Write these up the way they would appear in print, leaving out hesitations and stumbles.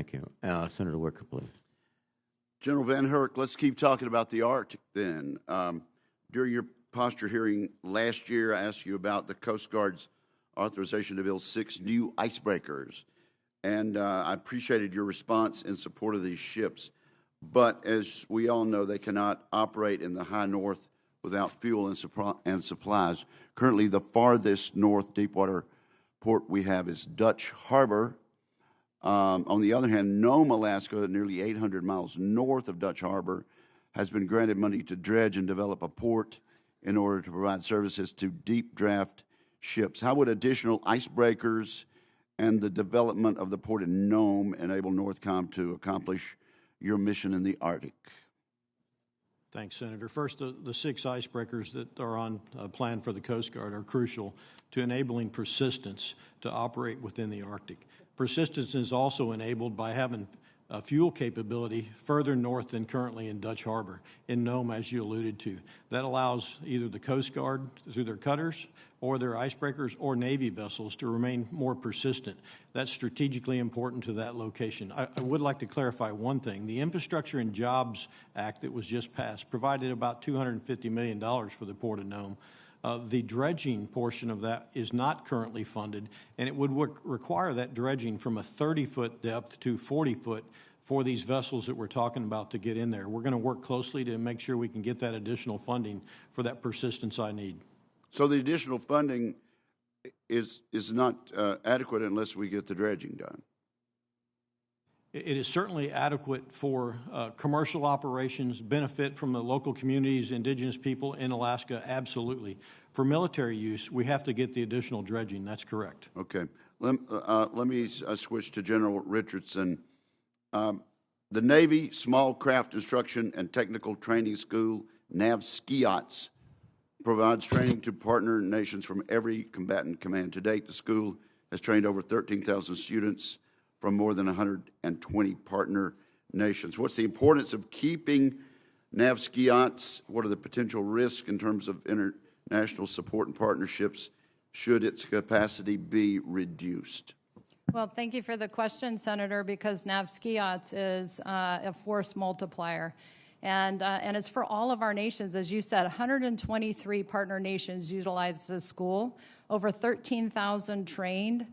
Thank you. Senator Wicker, please. General VanHerck, let's keep talking about the Arctic then. During your posture hearing last year, I asked you about the Coast Guard's authorization to build 6 new icebreakers, and I appreciated your response in support of these ships. But as we all know, they cannot operate in the high north without fuel and supplies. Currently, the farthest north deepwater port we have is Dutch Harbor. On the other hand, Nome, Alaska, nearly 800 miles north of Dutch Harbor, has been granted money to dredge and develop a port in order to provide services to deep draft ships. How would additional icebreakers and the development of the port in Nome enable NORTHCOM to accomplish your mission in the Arctic? Thanks, Senator. First, the 6 icebreakers that are on plan for the Coast Guard are crucial to enabling persistence to operate within the Arctic. Persistence is also enabled by having fuel capability further north than currently in Dutch Harbor, in Nome, as you alluded to. That allows either the Coast Guard, through their cutters, or their icebreakers, or Navy vessels to remain more persistent. That's strategically important to that location. I would like to clarify one thing. The Infrastructure and Jobs Act that was just passed provided about $250 million for the Port of Nome. The dredging portion of that is not currently funded, and it would require that dredging from a 30-foot depth to 40-foot for these vessels that we're talking about to get in there. We're going to work closely to make sure we can get that additional funding for that persistence I need. So the additional funding is not adequate unless we get the dredging done. It is certainly adequate for commercial operations, benefit from the local communities, indigenous people in Alaska, absolutely. For military use, we have to get the additional dredging. That's correct. Okay. Let me switch to General Richardson. The Navy Small Craft Instruction and Technical Training School, NAVSCIATS, provides training to partner nations from every combatant command. To date, the school has trained over 13,000 students from more than 120 partner nations. What's the importance of keeping NAVSCIATS? What are the potential risks in terms of international support and partnerships should its capacity be reduced? Well, thank you for the question, Senator, because NAVSCIATS is a force multiplier. And it's for all of our nations. As you said, 123 partner nations utilize this school, over 13,000 trained.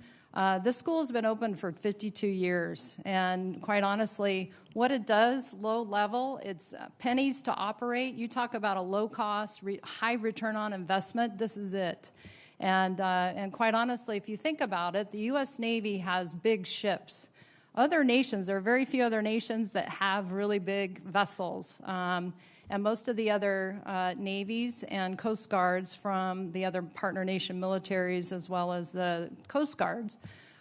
This school has been open for 52 years, and quite honestly, what it does, low level, it's pennies to operate. You talk about a low-cost, high return on investment, this is it. And quite honestly, if you think about it, the U.S. Navy has big ships. Other nations, there are very few other nations that have really big vessels. And most of the other navies and coast guards from the other partner nation militaries, as well as the coast guards,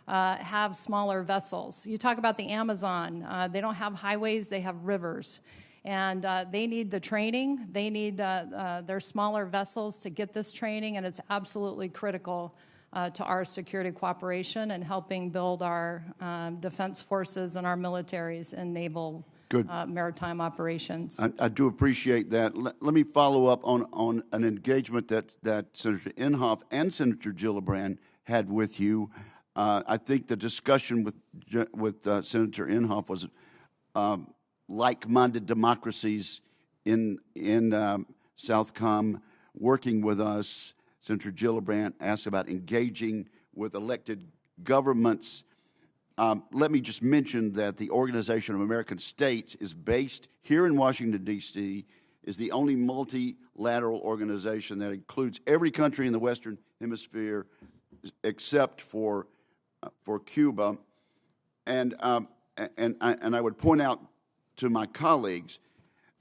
have smaller vessels. You talk about the Amazon. They don't have highways, they have rivers. And they need the training. They need their smaller vessels to get this training, and it's absolutely critical to our security cooperation and helping build our defense forces and our militaries and naval maritime operations. I do appreciate that. Let me follow up on an engagement that Senator Inhofe and Senator Gillibrand had with you. I think the discussion with Senator Inhofe was like-minded democracies in Southcom working with us. Senator Gillibrand asked about engaging with elected governments. Let me just mention that the Organization of American States is based here in Washington, D.C., is the only multilateral organization that includes every country in the Western Hemisphere except for Cuba. And I would point out to my colleagues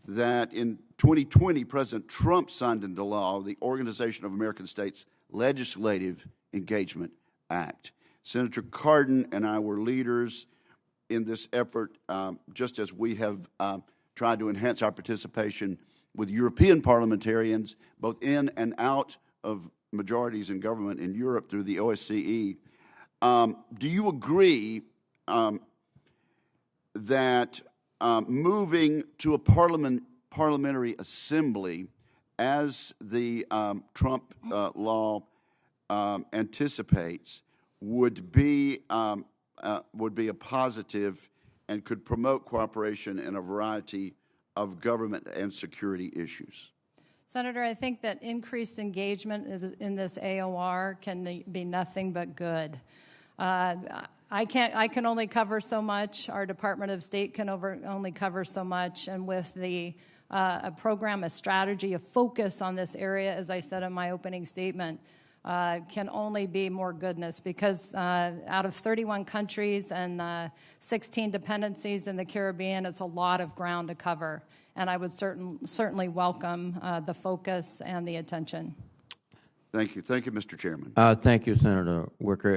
that in 2020, President Trump signed into law the Organization of American States Legislative Engagement Act. Senator Cardin and I were leaders in this effort, just as we have tried to enhance our participation with European parliamentarians, both in and out of majorities in government in Europe through the OSCE. Do you agree that moving to a parliamentary assembly, as the Trump law anticipates, would be a positive and could promote cooperation in a variety of government and security issues. Senator, I think that increased engagement in this AOR can be nothing but good. I can only cover so much. Our Department of State can only cover so much. And with a program, a strategy, a focus on this area, as I said in my opening statement, can only be more goodness, because out of 31 countries and 16 dependencies in the Caribbean, it's a lot of ground to cover. And I would certainly welcome the focus and the attention. Thank you. Thank you, Mr. Chairman. Thank you, Senator Wicker.